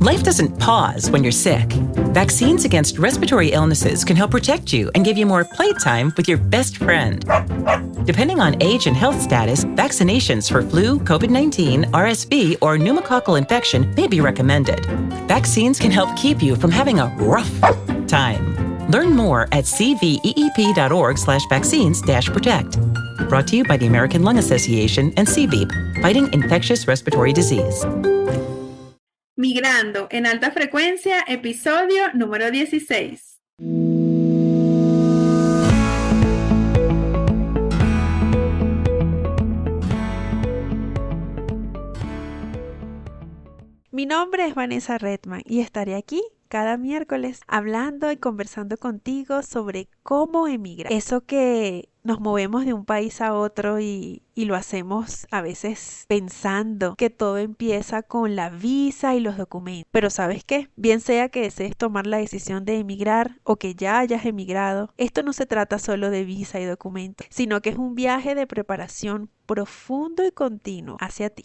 Life doesn't pause when you're sick. Vaccines against respiratory illnesses can help protect you and give you more playtime with your best friend. Depending on age and health status, vaccinations for flu, COVID-19, RSV, or pneumococcal infection may be recommended. Vaccines can help keep you from having a rough time. Learn more at cveep.org/vaccines-protect. Brought to you by the American Lung Association and CVEEP, fighting infectious respiratory disease. Migrando en alta frecuencia, episodio número 16. Mi nombre es Vanessa Redman y estaré aquí cada miércoles hablando y conversando contigo sobre cómo emigrar. Eso que nos movemos de un país a otro y lo hacemos a veces pensando que todo empieza con la visa y los documentos. Pero ¿sabes qué? Bien sea que desees tomar la decisión de emigrar o que ya hayas emigrado, esto no se trata solo de visa y documentos, sino que es un viaje de preparación profundo y continuo hacia ti.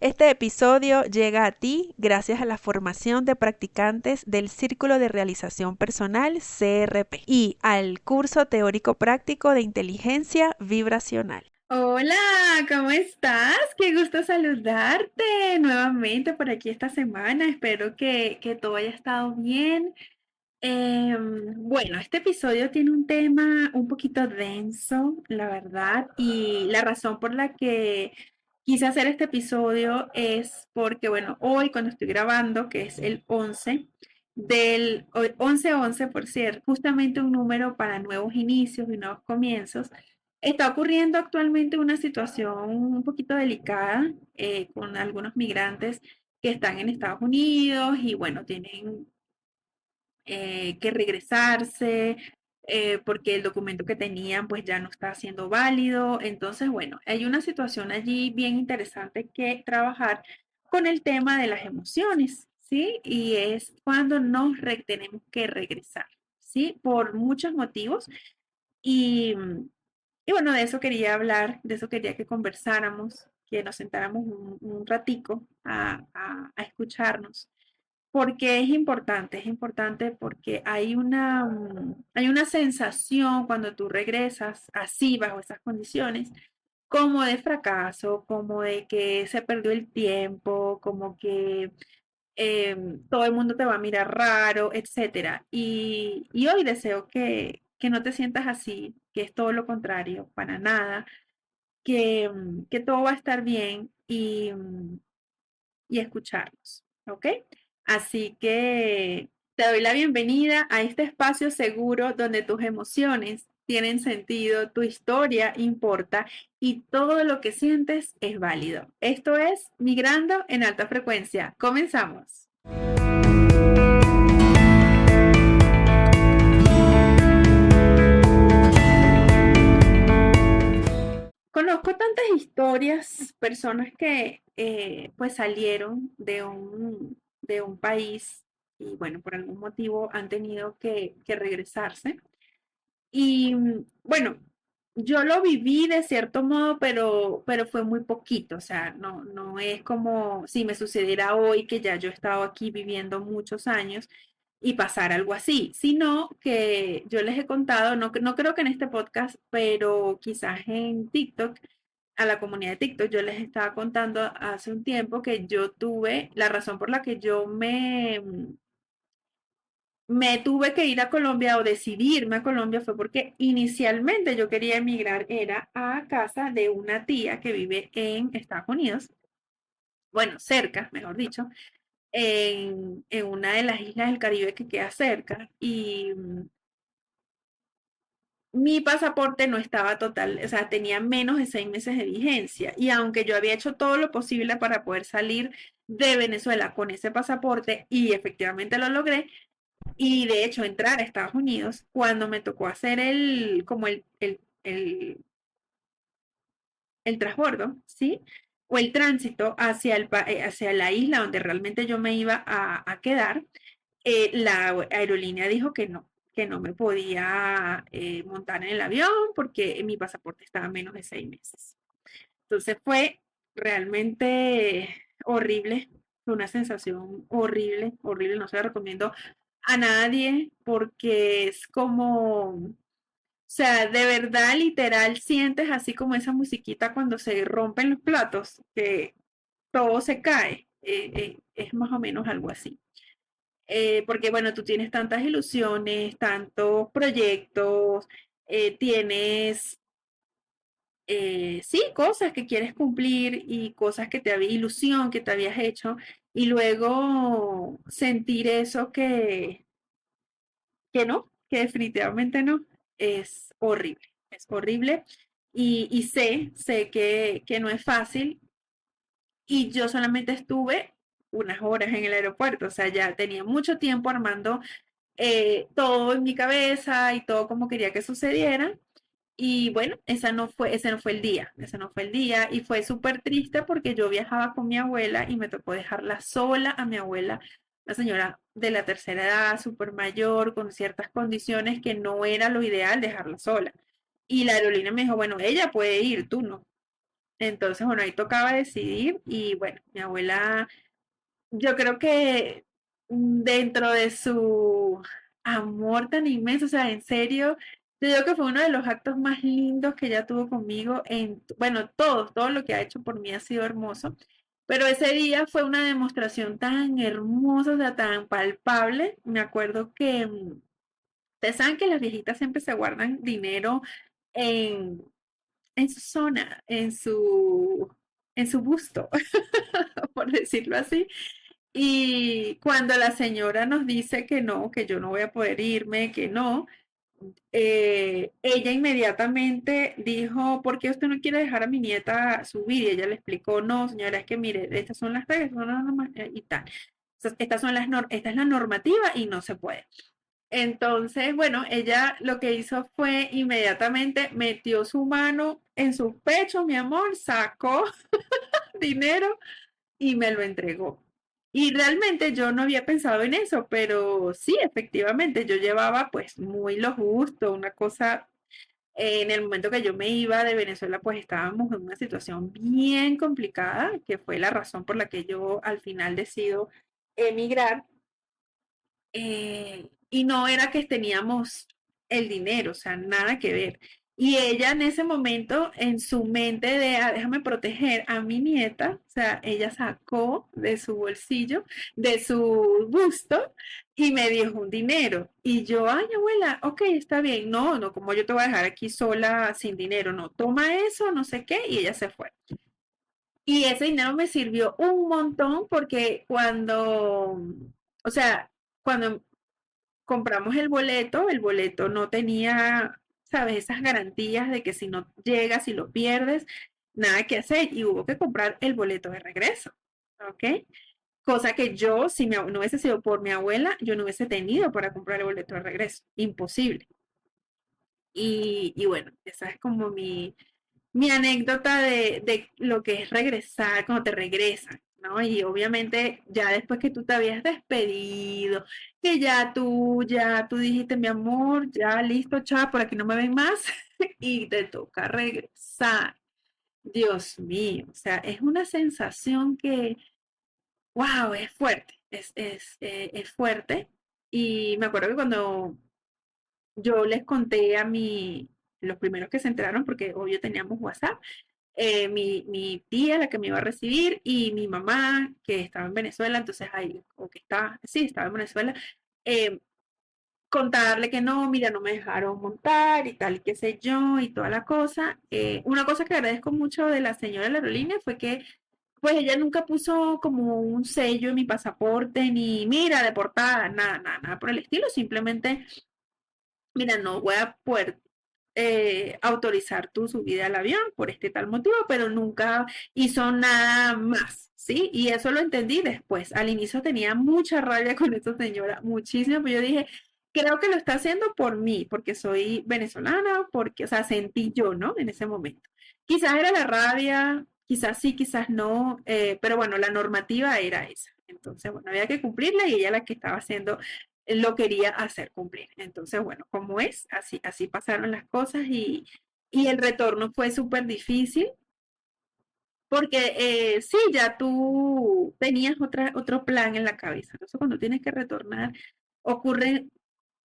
Este episodio llega a ti gracias a la formación de practicantes del Círculo de Realización Personal CRP y al curso teórico práctico de inteligencia vibracional. Hola, ¿cómo estás? Qué gusto saludarte nuevamente por aquí esta semana. Espero que todo haya estado bien. Bueno, este episodio tiene un tema un poquito denso, la verdad, y la razón por la que quise hacer este episodio es porque, bueno, hoy cuando estoy grabando, que es el 11 del 11-11, por cierto, justamente un número para nuevos inicios y nuevos comienzos, está ocurriendo actualmente una situación un poquito delicada con algunos migrantes que están en Estados Unidos y, bueno, tienen que regresarse porque el documento que tenían pues ya no está siendo válido. Entonces, bueno, hay una situación allí bien interesante que trabajar con el tema de las emociones, ¿sí? Y es cuando tenemos que regresar, ¿sí? Por muchos motivos. Y, y bueno, de eso quería hablar, de eso quería que conversáramos, que nos sentáramos un ratico a escucharnos porque es importante porque hay una sensación cuando tú regresas así, bajo esas condiciones, como de fracaso, como de que se perdió el tiempo, como que todo el mundo te va a mirar raro, etcétera. Y hoy deseo que no te sientas así, que es todo lo contrario, para nada, que todo va a estar bien y escucharnos, ¿ok? Así que te doy la bienvenida a este espacio seguro donde tus emociones tienen sentido, tu historia importa y todo lo que sientes es válido. Esto es Migrando en Alta Frecuencia. Comenzamos. Conozco tantas historias, personas que pues salieron de un país y bueno, por algún motivo han tenido que regresarse. Y bueno, yo lo viví de cierto modo, pero fue muy poquito, o sea, no es como si me sucediera hoy que ya yo he estado aquí viviendo muchos años y pasar algo así, sino que yo les he contado, no creo que en este podcast, pero quizás en TikTok, a la comunidad de TikTok, yo les estaba contando hace un tiempo que yo tuve, la razón por la que yo me tuve que ir a Colombia o decidirme a Colombia fue porque inicialmente yo quería emigrar, era a casa de una tía que vive en Estados Unidos, bueno, cerca, mejor dicho, en una de las islas del Caribe que queda cerca y mi pasaporte no estaba total, o sea, tenía menos de 6 meses de vigencia y aunque yo había hecho todo lo posible para poder salir de Venezuela con ese pasaporte y efectivamente lo logré, y de hecho entrar a Estados Unidos, cuando me tocó hacer como el transbordo, ¿sí? O el tránsito hacia la isla donde realmente yo me iba a quedar, La aerolínea dijo que no me podía montar en el avión porque mi pasaporte estaba a menos de 6 meses. Entonces fue realmente horrible, fue una sensación horrible, horrible, no se la recomiendo a nadie porque es como, o sea, de verdad, literal, sientes así como esa musiquita cuando se rompen los platos, que todo se cae. Es más o menos algo así. Porque bueno, tú tienes tantas ilusiones, tantos proyectos, tienes, sí, cosas que quieres cumplir y cosas que te había, ilusión que te habías hecho, y luego sentir eso que no, que definitivamente no, es horrible. Y sé que no es fácil, y yo solamente estuve unas horas en el aeropuerto, o sea, ya tenía mucho tiempo armando todo en mi cabeza y todo como quería que sucediera. Y bueno, ese no fue el día, ese no fue el día y fue súper triste porque yo viajaba con mi abuela y me tocó dejarla sola a mi abuela, una señora de la tercera edad, súper mayor, con ciertas condiciones que no era lo ideal dejarla sola. Y la aerolínea me dijo, bueno, ella puede ir, tú no. Entonces, bueno, ahí tocaba decidir y bueno, mi abuela yo creo que dentro de su amor tan inmenso, o sea, en serio, yo digo que fue uno de los actos más lindos que ella tuvo conmigo bueno, todo lo que ha hecho por mí ha sido hermoso, pero ese día fue una demostración tan hermosa, o sea, tan palpable. Me acuerdo que, ustedes saben que las viejitas siempre se guardan dinero en, en su zona, en su busto, por decirlo así. Y cuando la señora nos dice que yo no voy a poder irme, que no, ella inmediatamente dijo, ¿por qué usted no quiere dejar a mi nieta subir? Y ella le explicó, no, señora, es que mire, estas son las reglas, son las normas y tal. Esta es la normativa y no se puede. Entonces, bueno, ella lo que hizo fue inmediatamente metió su mano en su pecho, mi amor, sacó dinero y me lo entregó. Y realmente yo no había pensado en eso, pero sí, efectivamente, yo llevaba pues muy lo justo, una cosa, en el momento que yo me iba de Venezuela, pues estábamos en una situación bien complicada, que fue la razón por la que yo al final decido emigrar. Y no era que teníamos el dinero, o sea, nada que ver. Y ella en ese momento, en su mente de, déjame proteger a mi nieta, o sea, ella sacó de su bolsillo, de su busto, y me dio un dinero. Y yo, ay, abuela, ok, está bien. No, no, como yo te voy a dejar aquí sola sin dinero, no, toma eso, no sé qué, y ella se fue. Y ese dinero me sirvió un montón porque o sea, cuando compramos el boleto no tenía, sabes, esas garantías de que si no llegas, si lo pierdes, nada que hacer y hubo que comprar el boleto de regreso, ¿ok? Cosa que yo, si no hubiese sido por mi abuela, yo no hubiese tenido para comprar el boleto de regreso, imposible. Y bueno, esa es como mi anécdota de lo que es regresar, cuando te regresan, ¿no? Y obviamente ya después que tú te habías despedido, que ya tú dijiste, mi amor, ya listo, chao, por aquí no me ven más, y te toca regresar. Dios mío, o sea, es una sensación que, wow, es fuerte, es fuerte. Y me acuerdo que cuando yo les conté los primeros que se enteraron, porque obvio teníamos WhatsApp, mi tía, la que me iba a recibir, y mi mamá, que estaba en Venezuela, entonces ahí, o que está, sí, estaba en Venezuela, eh, contarle que no, mira, no me dejaron montar y tal, y qué sé yo, y toda la cosa. Una cosa que agradezco mucho de la señora de la aerolínea fue que, pues ella nunca puso como un sello en mi pasaporte, ni mira, deportada, nada, nada, nada por el estilo, simplemente, mira, no voy a poder autorizar tu subida al avión por este tal motivo, pero nunca hizo nada más, ¿sí? Y eso lo entendí después. Al inicio tenía mucha rabia con esta señora, muchísimo, pero yo dije, creo que lo está haciendo por mí, porque soy venezolana, porque, o sea, sentí yo, ¿no? En ese momento. Quizás era la rabia, quizás sí, quizás no, pero bueno, la normativa era esa. Entonces, bueno, había que cumplirla y ella la que estaba haciendo lo quería hacer cumplir. Entonces, bueno, como es, así pasaron las cosas y el retorno fue súper difícil porque sí, ya tú tenías otro plan en la cabeza. Entonces, cuando tienes que retornar, ocurre,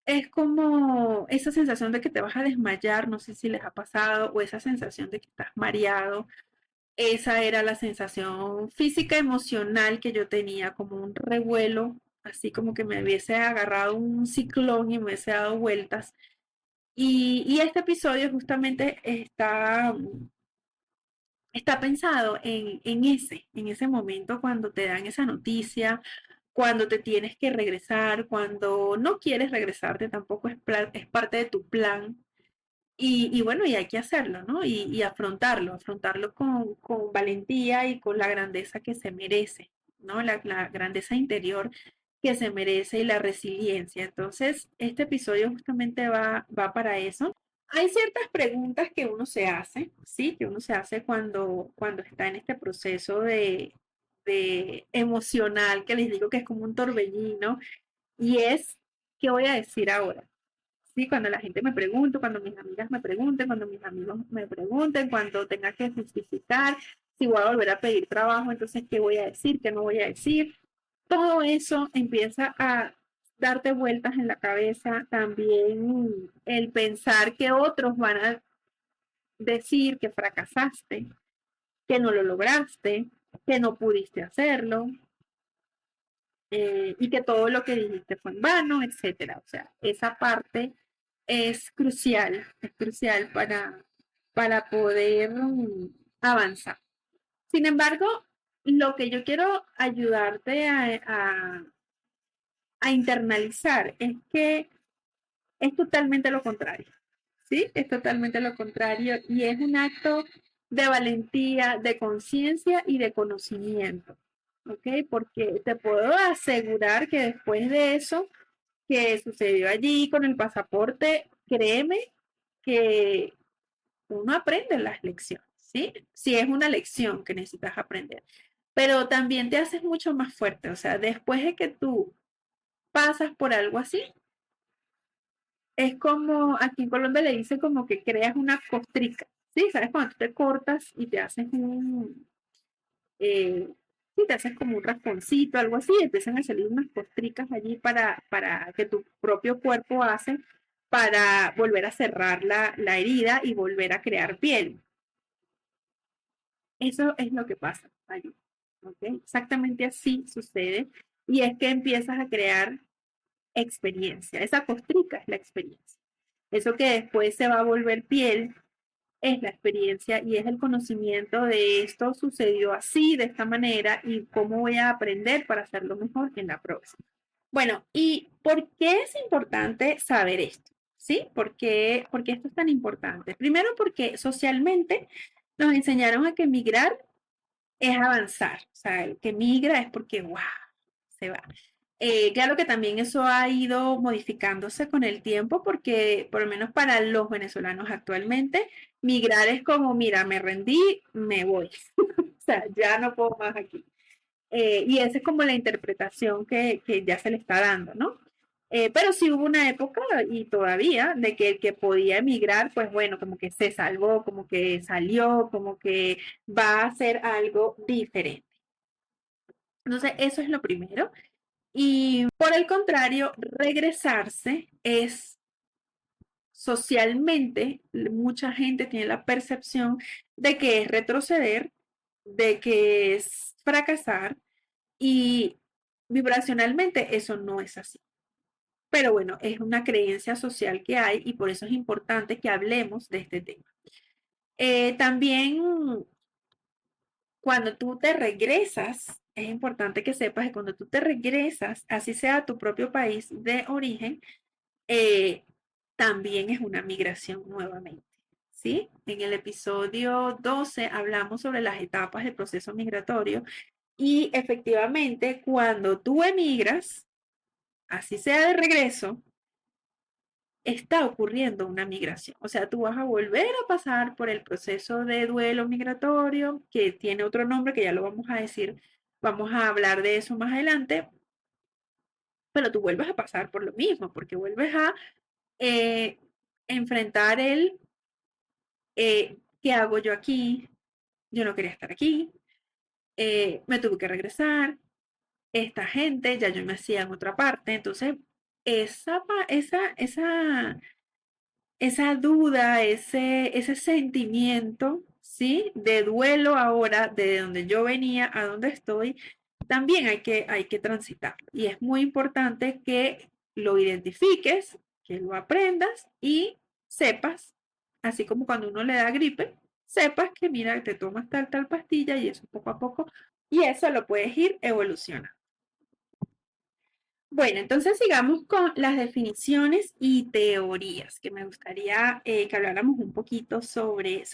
es como esa sensación de que te vas a desmayar, no sé si les ha pasado, o esa sensación de que estás mareado. Esa era la sensación física, emocional que yo tenía, como un revuelo, así como que me hubiese agarrado un ciclón y me hubiese dado vueltas. Y este episodio justamente está pensado en ese momento cuando te dan esa noticia, cuando te tienes que regresar, cuando no quieres regresarte, tampoco es parte de tu plan. Y bueno, y hay que hacerlo, ¿no? Y afrontarlo con valentía y con la grandeza que se merece, ¿no? La grandeza interior que se merece y la resiliencia. Entonces, este episodio justamente va para eso. Hay ciertas preguntas que uno se hace, ¿sí? Que uno se hace cuando está en este proceso de emocional, que les digo que es como un torbellino, y es, ¿qué voy a decir ahora? Sí, cuando la gente me pregunta, cuando mis amigas me pregunten, cuando mis amigos me pregunten, cuando tenga que justificar si voy a volver a pedir trabajo, entonces, ¿qué voy a decir? ¿Qué no voy a decir? Todo eso empieza a darte vueltas en la cabeza. También el pensar que otros van a decir que fracasaste, que no lo lograste, que no pudiste hacerlo, y que todo lo que dijiste fue en vano, etcétera. O sea, esa parte es crucial para poder avanzar. Sin embargo, lo que yo quiero ayudarte a internalizar es que es totalmente lo contrario, ¿sí? Es totalmente lo contrario y es un acto de valentía, de conciencia y de conocimiento, ¿ok? Porque te puedo asegurar que después de eso que sucedió allí con el pasaporte, créeme que uno aprende las lecciones, ¿sí? Si es una lección que necesitas aprender, pero también te haces mucho más fuerte, o sea, después de que tú pasas por algo así, es como, aquí en Colombia le dice como que creas una costrica, ¿sí? ¿Sabes? Cuando tú te cortas y te haces eh, sí, te haces como un rasponcito, algo así, empiezan a salir unas costricas allí para que tu propio cuerpo hace para volver a cerrar la herida y volver a crear piel. Eso es lo que pasa allí. ¿Okay? Exactamente así sucede. Y es que empiezas a crear experiencia. Esa costrica es la experiencia. Eso que después se va a volver piel es la experiencia y es el conocimiento de esto sucedió así, de esta manera, y cómo voy a aprender para hacerlo mejor en la próxima. Bueno, ¿y por qué es importante saber esto? ¿Sí? ¿Por qué esto es tan importante? Primero porque socialmente nos enseñaron a que migrar es avanzar. O sea, el que migra es porque, wow, se va. Claro que también eso ha ido modificándose con el tiempo porque, por lo menos para los venezolanos actualmente, migrar es como, mira, me rendí, me voy. O sea, ya no puedo más aquí. Y esa es como la interpretación que ya se le está dando, ¿no? Pero sí hubo una época y todavía de que el que podía emigrar, pues bueno, como que se salvó, como que salió, como que va a hacer algo diferente. Entonces, eso es lo primero. Y por el contrario, regresarse es socialmente, mucha gente tiene la percepción de que es retroceder, de que es fracasar y vibracionalmente eso no es así. Pero bueno, es una creencia social que hay y por eso es importante que hablemos de este tema. También cuando tú te regresas, es importante que sepas que cuando tú te regresas, así sea a tu propio país de origen, eh, también es una migración nuevamente. ¿Sí? En el episodio 12 hablamos sobre las etapas del proceso migratorio y efectivamente cuando tú emigras, así sea de regreso, está ocurriendo una migración. O sea, tú vas a volver a pasar por el proceso de duelo migratorio, que tiene otro nombre que ya lo vamos a decir Vamos a hablar de eso más adelante, pero tú vuelves a pasar por lo mismo, porque vuelves a eh, enfrentar ¿qué hago yo aquí? Yo no quería estar aquí, me tuve que regresar, esta gente, ya yo me hacía en otra parte, entonces esa duda, ese sentimiento, ¿sí? De duelo ahora, de donde yo venía a donde estoy, también hay que transitarlo. Y es muy importante que lo identifiques, que lo aprendas y sepas, así como cuando uno le da gripe, sepas que mira, te tomas tal pastilla y eso poco a poco, y eso lo puedes ir evolucionando. Bueno, entonces sigamos con las definiciones y teorías, que me gustaría que habláramos un poquito sobre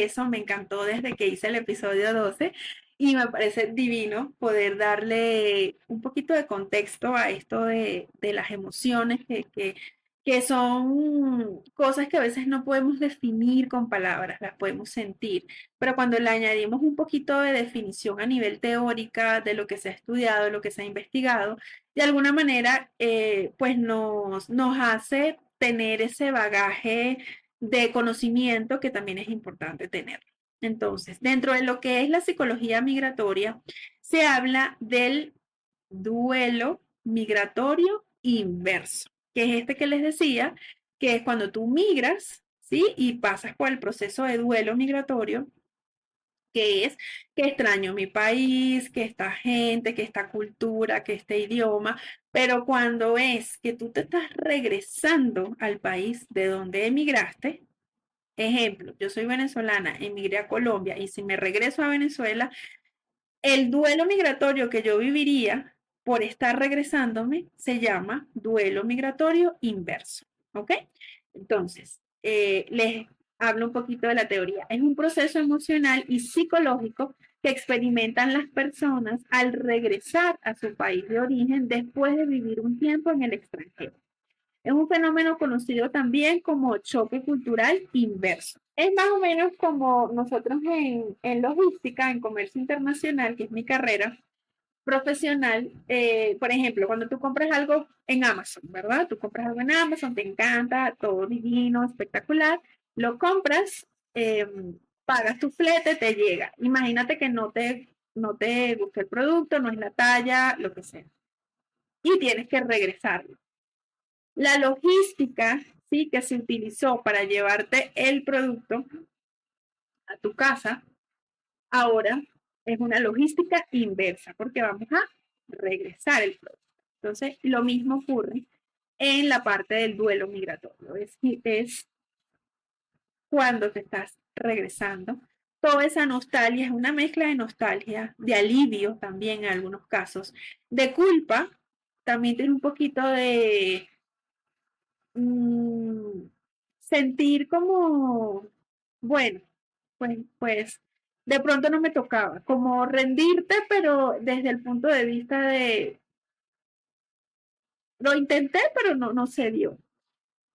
eso. Me encantó desde que hice el episodio 12 y me parece divino poder darle un poquito de contexto a esto de las emociones que son cosas que a veces no podemos definir con palabras, las podemos sentir, pero cuando le añadimos un poquito de definición a nivel teórica de lo que se ha estudiado, de lo que se ha investigado, de alguna manera, pues nos hace tener ese bagaje de conocimiento que también es importante tener. Entonces, dentro de lo que es la psicología migratoria, se habla del duelo migratorio inverso, que es este que les decía, que es cuando tú migras, ¿sí? Y pasas por el proceso de duelo migratorio, que es que extraño mi país, que esta gente, que esta cultura, que este idioma, pero cuando es que tú te estás regresando al país de donde emigraste, ejemplo, yo soy venezolana, emigré a Colombia y si me regreso a Venezuela, el duelo migratorio que yo viviría por estar regresándome se llama duelo migratorio inverso, ¿ok? Entonces, les hablo un poquito de la teoría. Es un proceso emocional y psicológico que experimentan las personas al regresar a su país de origen después de vivir un tiempo en el extranjero. Es un fenómeno conocido también como choque cultural inverso. Es más o menos como nosotros en logística, en comercio internacional, que es mi carrera profesional, por ejemplo, cuando tú compras algo en Amazon, ¿verdad? Tú compras algo en Amazon, te encanta, todo divino, espectacular, lo compras, eh, pagas tu flete, te llega. Imagínate que no te gusta el producto, no es la talla, lo que sea, y tienes que regresarlo. La logística, ¿sí? Que se utilizó para llevarte el producto a tu casa, ahora es una logística inversa, porque vamos a regresar el producto. Entonces, lo mismo ocurre en la parte del duelo migratorio. Es cuando te estás regresando. Toda esa nostalgia es una mezcla de nostalgia, de alivio también en algunos casos, de culpa, también tiene un poquito de mm, sentir como, bueno, pues de pronto no me tocaba, como rendirte, pero desde el punto de vista de, lo intenté, pero no se dio.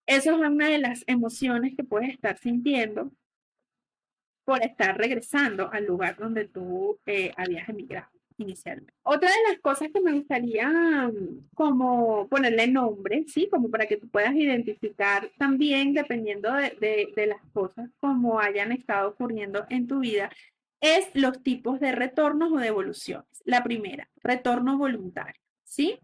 Eso es una de las emociones que puedes estar sintiendo por estar regresando al lugar donde tú habías emigrado inicialmente. Otra de las cosas que me gustaría como ponerle nombre, ¿sí? Como para que tú puedas identificar también, dependiendo de las cosas como hayan estado ocurriendo en tu vida, es los tipos de retornos o devoluciones. La primera, retorno voluntario, ¿sí?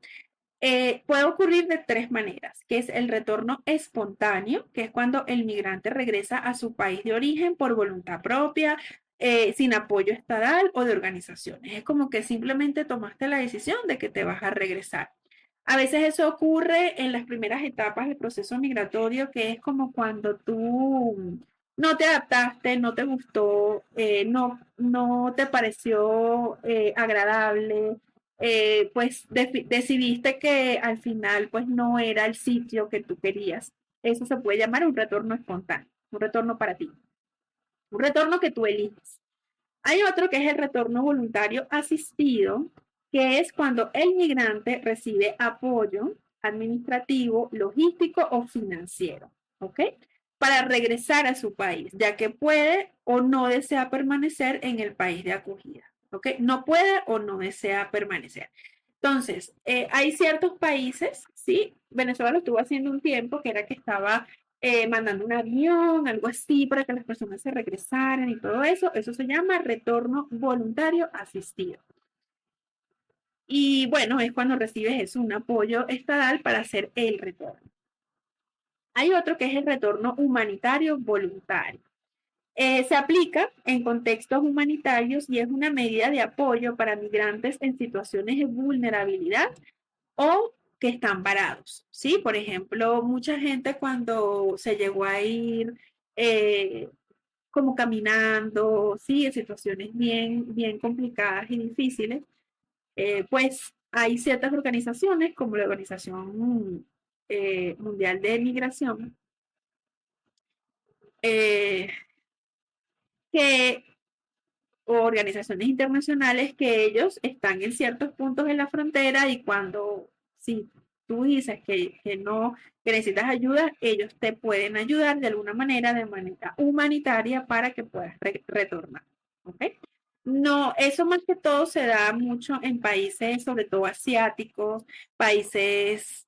Puede ocurrir de tres maneras, que es el retorno espontáneo, que es cuando el migrante regresa a su país de origen por voluntad propia, sin apoyo estatal o de organizaciones. Es como que simplemente tomaste la decisión de que te vas a regresar. A veces eso ocurre en las primeras etapas del proceso migratorio, que es como cuando tú no te adaptaste, no te gustó, no te pareció agradable, pues decidiste que al final pues no era el sitio que tú querías. Eso se puede llamar un retorno espontáneo, un retorno para ti, un retorno que tú eliges. Hay otro que es el retorno voluntario asistido, que es cuando el migrante recibe apoyo administrativo, logístico o financiero, ¿ok? Para regresar a su país, ya que puede o no desea permanecer en el país de acogida. ¿ok? No puede o no desea permanecer. Entonces, hay ciertos países, ¿sí? Venezuela lo estuvo haciendo un tiempo, que era que estaba mandando un avión, algo así, para que las personas se regresaran y todo eso. Eso se llama retorno voluntario asistido. Y bueno, es cuando recibes eso, un apoyo estatal para hacer el retorno. Hay otro que es el retorno humanitario voluntario. Se aplica en contextos humanitarios y es una medida de apoyo para migrantes en situaciones de vulnerabilidad o que están varados, ¿sí? Por ejemplo, mucha gente cuando se llegó a ir eh, como caminando, ¿sí? En situaciones bien complicadas y difíciles, pues hay ciertas organizaciones como la Organización Mundial de Migración eh, que o organizaciones internacionales que ellos están en ciertos puntos de la frontera y cuando, si tú dices que no, que necesitas ayuda, ellos te pueden ayudar de alguna manera, de manera humanitaria para que puedas retornar. ¿Ok? No, eso más que todo se da mucho en países, sobre todo asiáticos, países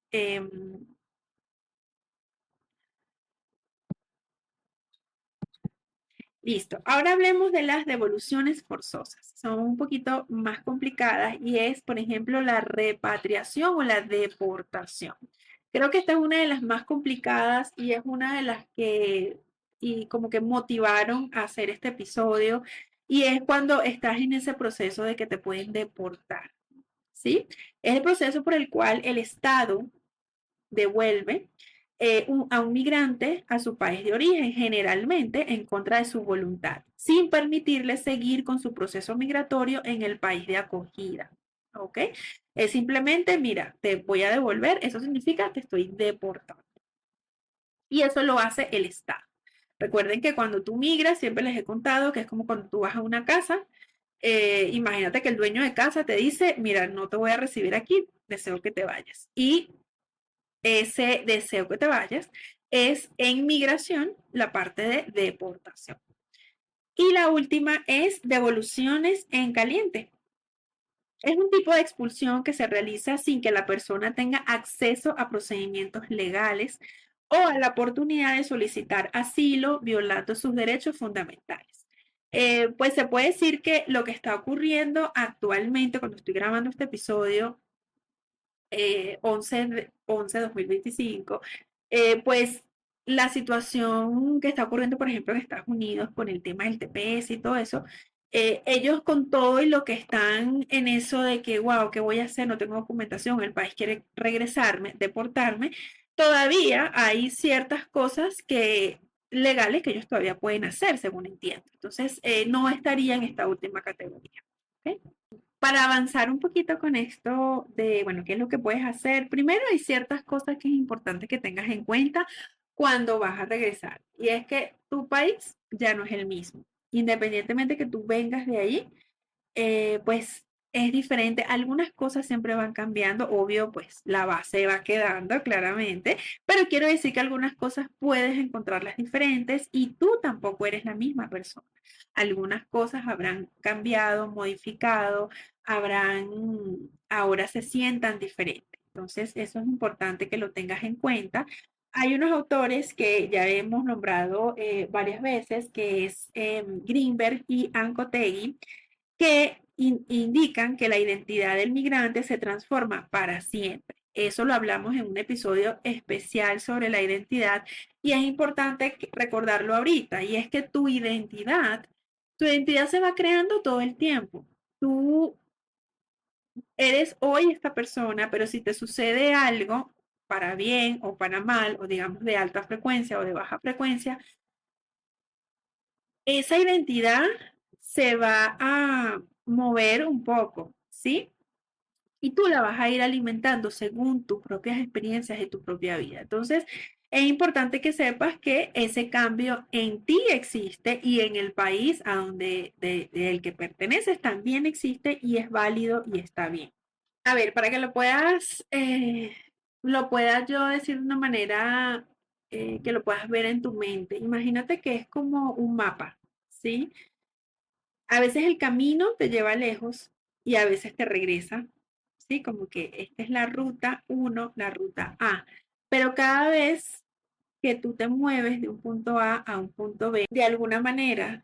listo. Ahora hablemos de las devoluciones forzosas. Son un poquito más complicadas y es, por ejemplo, la repatriación o la deportación. Creo que esta es una de las más complicadas y es una de las que y como que motivaron a hacer este episodio y es cuando estás en ese proceso de que te pueden deportar, ¿sí? Es el proceso por el cual el Estado devuelve a un migrante a su país de origen, generalmente en contra de su voluntad, sin permitirle seguir con su proceso migratorio en el país de acogida. ¿Ok? Es simplemente, mira, te voy a devolver, eso significa que estoy deportando. Y eso lo hace el Estado. Recuerden que cuando tú migras, siempre les he contado que es como cuando tú vas a una casa, imagínate que el dueño de casa te dice, mira, no te voy a recibir aquí, deseo que te vayas. Y ese deseo que te vayas es en migración la parte de deportación. Y la última es devoluciones en caliente. Es un tipo de expulsión que se realiza sin que la persona tenga acceso a procedimientos legales o a la oportunidad de solicitar asilo violando sus derechos fundamentales. Pues se puede decir que lo que está ocurriendo actualmente cuando estoy grabando este episodio 11/11/2025, pues la situación que está ocurriendo, por ejemplo, en Estados Unidos con el tema del TPS y todo eso, ellos con todo y lo que están en eso de que, wow, ¿qué voy a hacer? No tengo documentación, el país quiere regresarme, deportarme, todavía hay ciertas cosas que legales que ellos todavía pueden hacer, según entiendo. Entonces, no estaría en esta última categoría. ¿Ok? Para avanzar un poquito con esto de, bueno, qué es lo que puedes hacer, primero hay ciertas cosas que es importante que tengas en cuenta cuando vas a regresar. Y es que tu país ya no es el mismo. Independientemente que tú vengas de ahí, pues es diferente. Algunas cosas siempre van cambiando, obvio, pues la base va quedando claramente, pero quiero decir que algunas cosas puedes encontrarlas diferentes y tú tampoco eres la misma persona. Algunas cosas habrán cambiado, modificado, ahora se sientan diferentes. Entonces, eso es importante que lo tengas en cuenta. Hay unos autores que ya hemos nombrado varias veces, que es Greenberg y Ancotegui, que indican que la identidad del migrante se transforma para siempre. Eso lo hablamos en un episodio especial sobre la identidad y es importante recordarlo ahorita, y es que tu identidad se va creando todo el tiempo. Tú eres hoy esta persona, pero si te sucede algo para bien o para mal, o digamos de alta frecuencia o de baja frecuencia, esa identidad se va a mover un poco, ¿sí? Y tú la vas a ir alimentando según tus propias experiencias y tu propia vida. Entonces, es importante que sepas que ese cambio en ti existe y en el país a donde del que perteneces también existe y es válido y está bien. A ver, para que lo puedas yo decir de una manera que lo puedas ver en tu mente. Imagínate que es como un mapa, ¿sí? A veces el camino te lleva lejos y a veces te regresa, ¿sí? Como que esta es la ruta 1, la ruta A. Pero cada vez que tú te mueves de un punto A un punto B, de alguna manera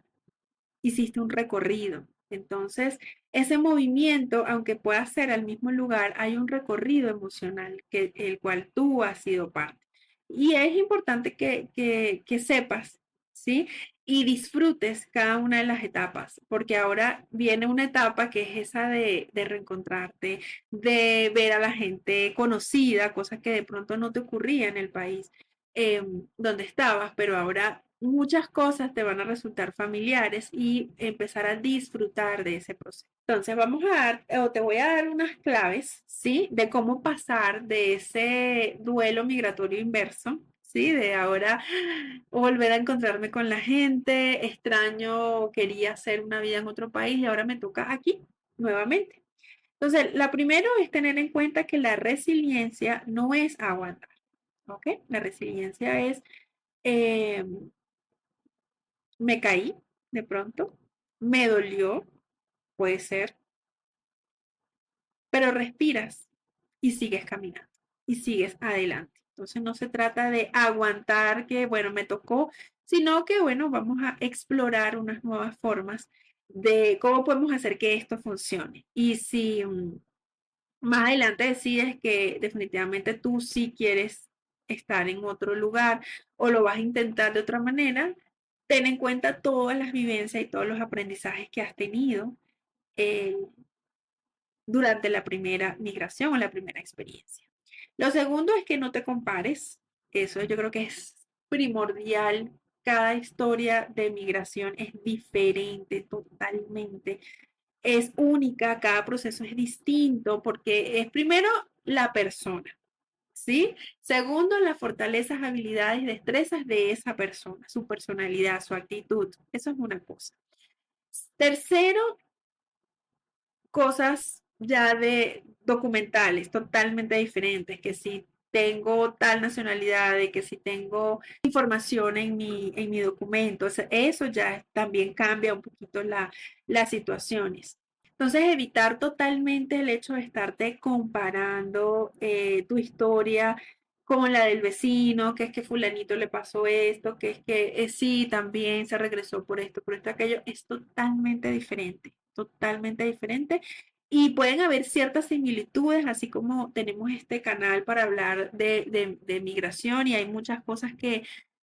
hiciste un recorrido. Entonces, ese movimiento, aunque pueda ser al mismo lugar, hay un recorrido emocional que el cual tú has sido parte. Y es importante que sepas, ¿sí? Y disfrutes cada una de las etapas, porque ahora viene una etapa que es esa de reencontrarte, de ver a la gente conocida, cosas que de pronto no te ocurría en el país donde estabas, pero ahora muchas cosas te van a resultar familiares y empezar a disfrutar de ese proceso. Entonces vamos a dar, o te voy a dar unas claves, ¿sí? De cómo pasar de ese duelo migratorio inverso, ¿sí? De ahora volver a encontrarme con la gente, extraño, quería hacer una vida en otro país y ahora me toca aquí nuevamente. Entonces, la primero es tener en cuenta que la resiliencia no es aguantar, ¿ok? La resiliencia es eh, me caí de pronto, me dolió, puede ser, pero respiras y sigues caminando y sigues adelante. Entonces no se trata de aguantar que, bueno, me tocó, sino que, bueno, vamos a explorar unas nuevas formas de cómo podemos hacer que esto funcione. Y si más adelante decides que definitivamente tú sí quieres estar en otro lugar o lo vas a intentar de otra manera, ten en cuenta todas las vivencias y todos los aprendizajes que has tenido eh, durante la primera migración o la primera experiencia. Lo segundo es que no te compares. Eso yo creo que es primordial. Cada historia de migración es diferente totalmente, es única, cada proceso es distinto porque es primero la persona, ¿sí? Segundo, las fortalezas, habilidades, destrezas de esa persona, su personalidad, su actitud. Eso es una cosa. Tercero, cosas ya de documentales totalmente diferentes, que si tengo tal nacionalidad, de que si tengo información en mi documento, o sea, eso ya también cambia un poquito las situaciones. Entonces, evitar totalmente el hecho de estarte comparando tu historia con la del vecino, que es que fulanito le pasó esto, que es que sí, también se regresó por esto, aquello, es totalmente diferente, totalmente diferente. Y pueden haber ciertas similitudes, así como tenemos este canal para hablar de migración y hay muchas cosas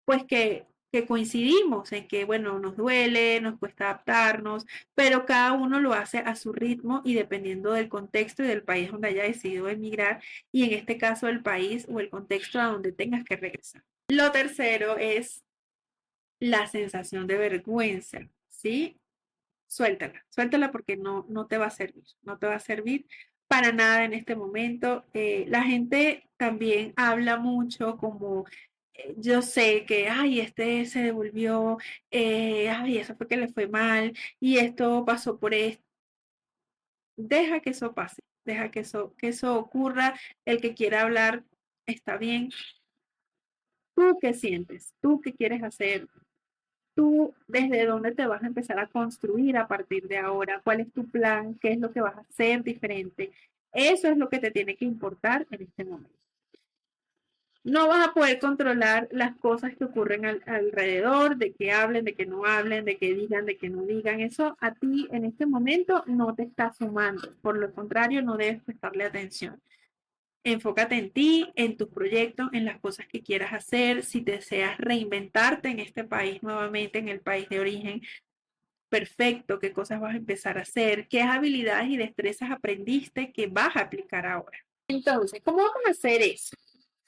pues que coincidimos en que, bueno, nos duele, nos cuesta adaptarnos, pero cada uno lo hace a su ritmo y dependiendo del contexto y del país donde haya decidido emigrar y en este caso el país o el contexto a donde tengas que regresar. Lo tercero es la sensación de vergüenza, ¿sí? Suéltala, suéltala porque no te va a servir, no te va a servir para nada en este momento. La gente también habla mucho como yo sé que, ay, este se devolvió, ay, eso fue que le fue mal y esto pasó por esto. Deja que eso pase, deja que eso ocurra. El que quiera hablar está bien. ¿Tú qué sientes? ¿Tú qué quieres hacer? ¿Tú desde dónde te vas a empezar a construir a partir de ahora? ¿Cuál es tu plan? ¿Qué es lo que vas a hacer diferente? Eso es lo que te tiene que importar en este momento. No vas a poder controlar las cosas que ocurren alrededor, de que hablen, de que no hablen, de que digan, de que no digan. Eso a ti en este momento no te está sumando. Por lo contrario, no debes prestarle atención. Enfócate en ti, en tus proyectos, en las cosas que quieras hacer. Si deseas reinventarte en este país nuevamente, en el país de origen, perfecto, qué cosas vas a empezar a hacer, qué habilidades y destrezas aprendiste que vas a aplicar ahora. Entonces, ¿cómo vamos a hacer eso?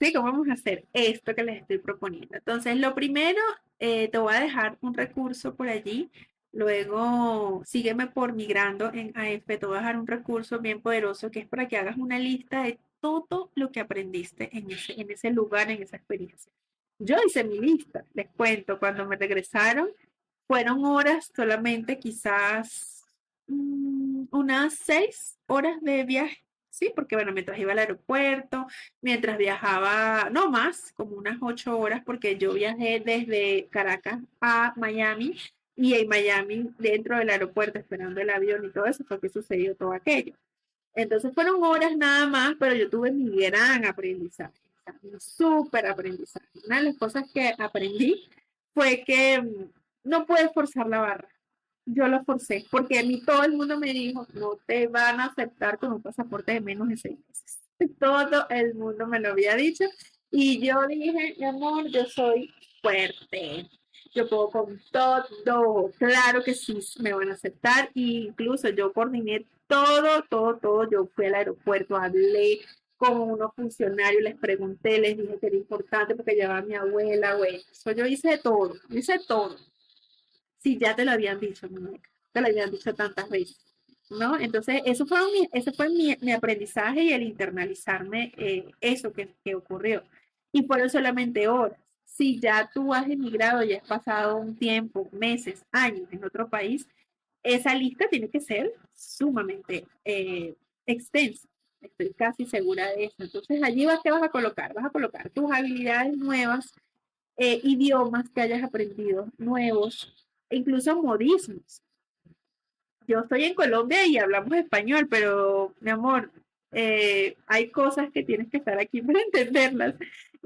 Sí, ¿cómo vamos a hacer esto que les estoy proponiendo? Entonces, lo primero, te voy a dejar un recurso por allí. Luego, sígueme por Migrando en AF. Te voy a dejar un recurso bien poderoso que es para que hagas una lista de todo lo que aprendiste en ese lugar, en esa experiencia. Yo hice mi lista, les cuento, cuando me regresaron, fueron horas solamente, quizás unas 6 horas de viaje, ¿sí? Porque bueno, mientras iba al aeropuerto, mientras viajaba, no más, como unas 8 horas, porque yo viajé desde Caracas a Miami y en Miami, dentro del aeropuerto, esperando el avión y todo eso, fue que sucedió todo aquello. Entonces fueron horas nada más, pero yo tuve mi gran aprendizaje, o sea, mi súper aprendizaje. Una de las cosas que aprendí fue que no puedes forzar la barra. Yo lo forcé, porque a mí todo el mundo me dijo, no te van a aceptar con un pasaporte de menos de 6 meses. Todo el mundo me lo había dicho y yo dije, mi amor, yo soy fuerte, yo puedo con todo, claro que sí, me van a aceptar, e incluso yo coordiné todo, yo fui al aeropuerto, hablé con unos funcionarios, les pregunté, les dije que era importante porque llevaba a mi abuela, güey, eso yo hice todo. Sí, ya te lo habían dicho, muñeca, te lo habían dicho tantas veces, ¿no? Entonces, ese fue mi aprendizaje y el internalizarme eso que ocurrió. Y fueron solamente horas. Si ya tú has emigrado y has pasado un tiempo, meses, años en otro país, esa lista tiene que ser sumamente extensa. Estoy casi segura de eso. Entonces, allí ¿qué vas a colocar? Vas a colocar tus habilidades nuevas, idiomas que hayas aprendido nuevos, e incluso modismos. Yo estoy en Colombia y hablamos español, pero mi amor, hay cosas que tienes que estar aquí para entenderlas.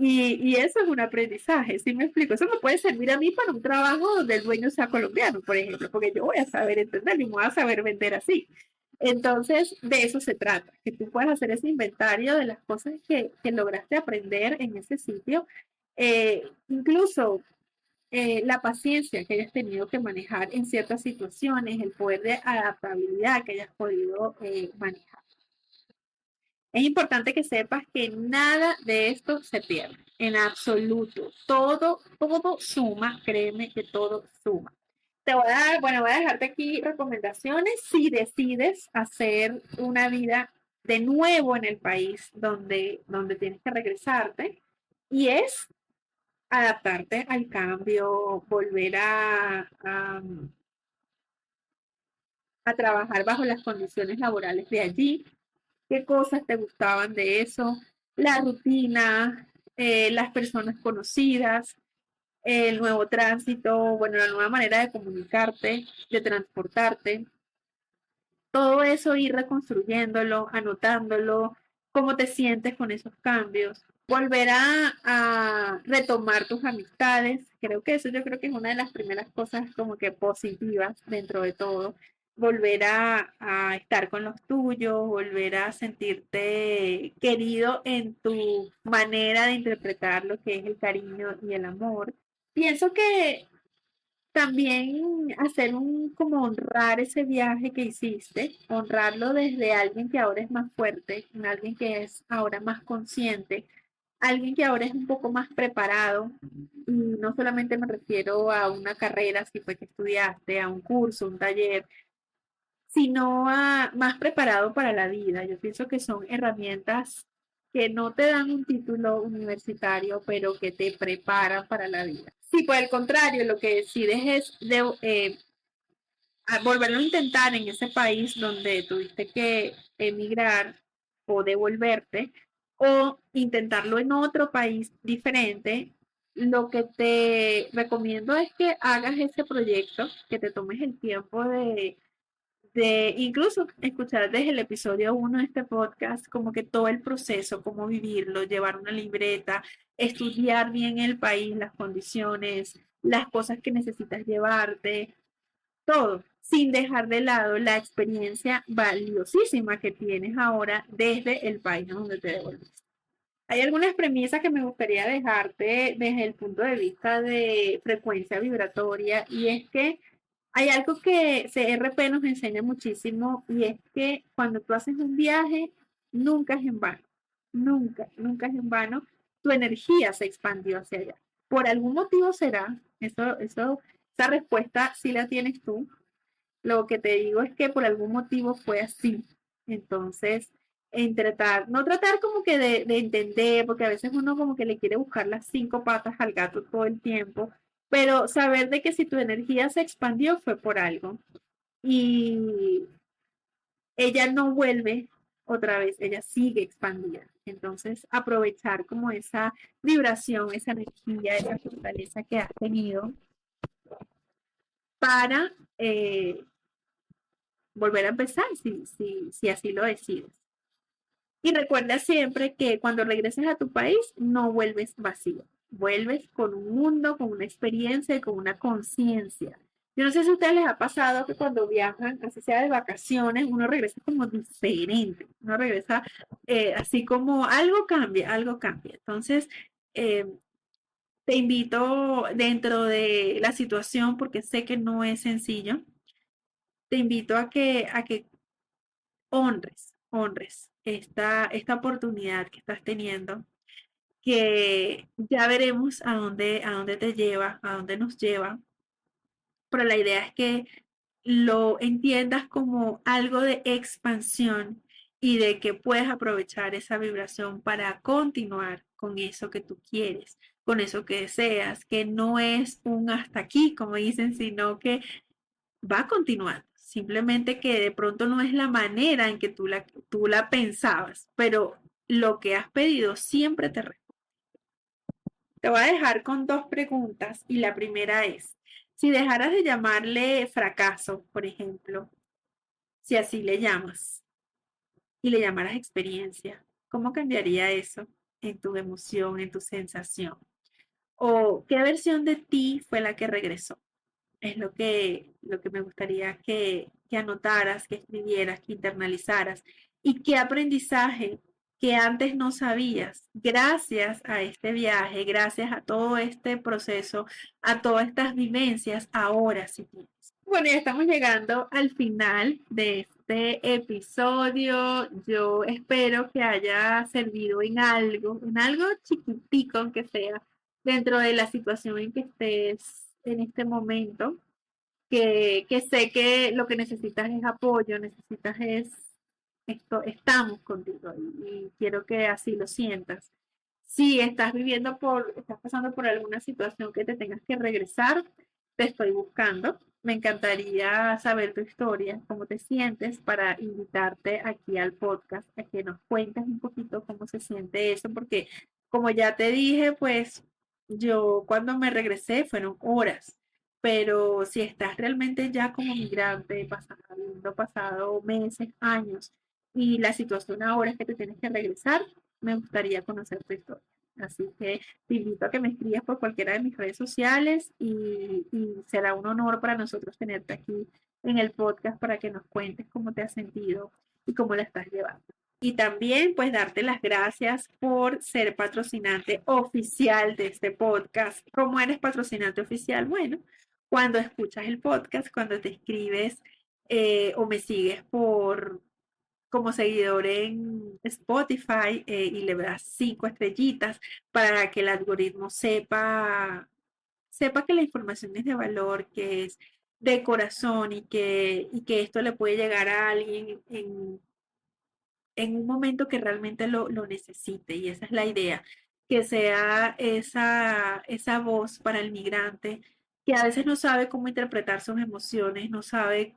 Y eso es un aprendizaje, ¿sí me explico? Eso me puede servir a mí para un trabajo donde el dueño sea colombiano, por ejemplo, porque yo voy a saber entenderlo y me voy a saber vender así. Entonces, de eso se trata, que tú puedas hacer ese inventario de las cosas que lograste aprender en ese sitio. Incluso la paciencia que hayas tenido que manejar en ciertas situaciones, el poder de adaptabilidad que hayas podido manejar. Es importante que sepas que nada de esto se pierde, en absoluto. Todo suma, créeme que todo suma. Te voy a dar, bueno, voy a dejarte aquí recomendaciones si decides hacer una vida de nuevo en el país donde tienes que regresarte. Y es adaptarte al cambio, volver a trabajar bajo las condiciones laborales de allí, qué cosas te gustaban de eso, la rutina, las personas conocidas, el nuevo tránsito, bueno, la nueva manera de comunicarte, de transportarte, todo eso ir reconstruyéndolo, anotándolo, cómo te sientes con esos cambios, volver a retomar tus amistades, creo que eso yo creo que es una de las primeras cosas como que positivas dentro de todo, volver a estar con los tuyos, volver a sentirte querido en tu manera de interpretar lo que es el cariño y el amor. Pienso que también hacer como honrar ese viaje que hiciste, honrarlo desde alguien que ahora es más fuerte, alguien que es ahora más consciente, alguien que ahora es un poco más preparado. Y no solamente me refiero a una carrera, si fue que estudiaste, a un curso, un taller, sino a más preparado para la vida. Yo pienso que son herramientas que no te dan un título universitario, pero que te preparan para la vida. Si por el contrario lo que decides es volverlo a intentar en ese país donde tuviste que emigrar o devolverte, o intentarlo en otro país diferente, lo que te recomiendo es que hagas ese proyecto, que te tomes el tiempo de incluso escuchar desde el episodio 1 de este podcast, como que todo el proceso, cómo vivirlo, llevar una libreta, estudiar bien el país, las condiciones, las cosas que necesitas llevarte, todo, sin dejar de lado la experiencia valiosísima que tienes ahora desde el país donde te devolviste. Hay algunas premisas que me gustaría dejarte desde el punto de vista de frecuencia vibratoria, y es que hay algo que CRP nos enseña muchísimo, y es que cuando tú haces un viaje, nunca es en vano, nunca es en vano, tu energía se expandió hacia allá. Por algún motivo será, esa respuesta sí la tienes tú. Lo que te digo es que por algún motivo fue así. Entonces, no tratar como que de entender, porque a veces uno como que le quiere buscar las 5 patas al gato todo el tiempo, pero saber de que si tu energía se expandió fue por algo. Y ella no vuelve otra vez, ella sigue expandida. Entonces, aprovechar como esa vibración, esa energía, esa fortaleza que has tenido para volver a empezar si así lo decides. Y recuerda siempre que cuando regreses a tu país no vuelves vacío, vuelves con un mundo, con una experiencia y con una conciencia. Yo no sé si a ustedes les ha pasado que cuando viajan, así sea de vacaciones, uno regresa como diferente, uno regresa así como algo cambia, algo cambia. Entonces, eh, te invito dentro de la situación, porque sé que no es sencillo, te invito a que honres esta oportunidad que estás teniendo, que ya veremos a dónde te lleva, a dónde nos lleva, pero la idea es que lo entiendas como algo de expansión y de que puedes aprovechar esa vibración para continuar con eso que tú quieres, con eso que deseas, que no es un hasta aquí, como dicen, sino que va a continuar. Simplemente que de pronto no es la manera en que tú la pensabas, pero lo que has pedido siempre te responde. Te voy a dejar con dos preguntas y la primera es, si dejaras de llamarle fracaso, por ejemplo, si así le llamas, y le llamaras experiencia, ¿cómo cambiaría eso en tu emoción, en tu sensación? ¿O qué versión de ti fue la que regresó? Es lo que me gustaría que anotaras, que escribieras, que internalizaras. Y qué aprendizaje que antes no sabías, gracias a este viaje, gracias a todo este proceso, a todas estas vivencias, ahora sí tienes. Bueno, ya estamos llegando al final de este episodio. Yo espero que haya servido en algo chiquitico, aunque sea, dentro de la situación en que estés en este momento, que sé que lo que necesitas es apoyo, necesitas es esto, estamos contigo y quiero que así lo sientas. Si estás pasando por alguna situación que te tengas que regresar, te estoy buscando. Me encantaría saber tu historia, cómo te sientes, para invitarte aquí al podcast, a que nos cuentes un poquito cómo se siente eso, porque como ya te dije, pues yo cuando me regresé fueron horas, pero si estás realmente ya como migrante, habiendo pasado meses, años, y la situación ahora es que te tienes que regresar, me gustaría conocer tu historia. Así que te invito a que me escribas por cualquiera de mis redes sociales y será un honor para nosotros tenerte aquí en el podcast para que nos cuentes cómo te has sentido y cómo la estás llevando. Y también pues darte las gracias por ser patrocinante oficial de este podcast. ¿Cómo eres patrocinante oficial? Bueno, cuando escuchas el podcast, cuando te escribes o me sigues como seguidor en Spotify y le das 5 estrellitas para que el algoritmo sepa que la información es de valor, que es de corazón y que esto le puede llegar a alguien en un momento que realmente lo necesite. Y esa es la idea, que sea esa voz para el migrante que a veces no sabe cómo interpretar sus emociones, no sabe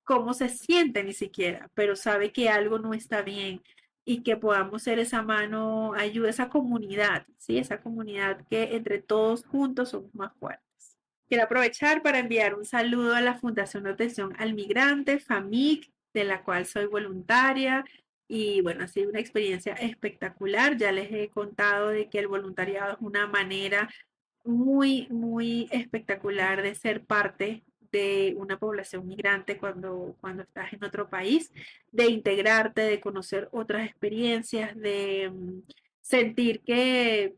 cómo se siente ni siquiera, pero sabe que algo no está bien y que podamos ser esa mano, ayuda, esa comunidad, ¿sí? Esa comunidad que entre todos juntos somos más fuertes. Quiero aprovechar para enviar un saludo a la Fundación de Atención al Migrante, FAMIC, de la cual soy voluntaria. Y bueno, ha sido una experiencia espectacular. Ya les he contado de que el voluntariado es una manera muy, muy espectacular de ser parte de una población migrante cuando estás en otro país, de integrarte, de conocer otras experiencias, de sentir que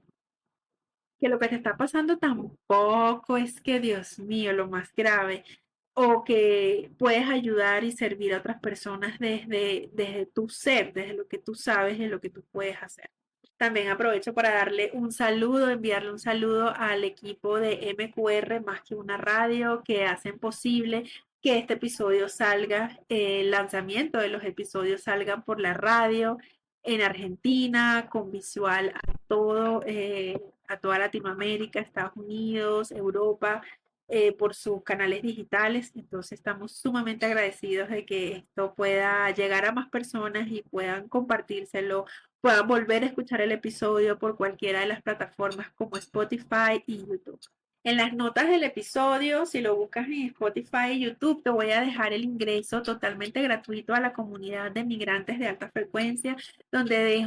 lo que te está pasando tampoco es que, Dios mío, lo más grave, o que puedes ayudar y servir a otras personas desde tu ser, desde lo que tú sabes, de lo que tú puedes hacer. También aprovecho para darle un saludo, enviarle un saludo al equipo de MQR, Más que una radio, que hacen posible que este episodio salga, el lanzamiento de los episodios salgan por la radio en Argentina, con visual a toda Latinoamérica, Estados Unidos, Europa, por sus canales digitales. Entonces estamos sumamente agradecidos de que esto pueda llegar a más personas y puedan compartírselo, puedan volver a escuchar el episodio por cualquiera de las plataformas como Spotify y YouTube. En las notas del episodio, si lo buscas en Spotify y YouTube, te voy a dejar el ingreso totalmente gratuito a la comunidad de migrantes de alta frecuencia, donde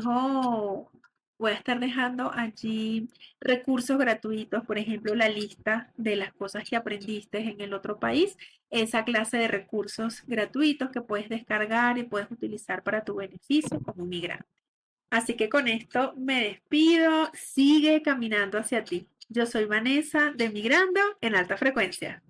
voy a estar dejando allí recursos gratuitos, por ejemplo, la lista de las cosas que aprendiste en el otro país, esa clase de recursos gratuitos que puedes descargar y puedes utilizar para tu beneficio como migrante. Así que con esto me despido. Sigue caminando hacia ti. Yo soy Vanessa de Migrando en Alta Frecuencia.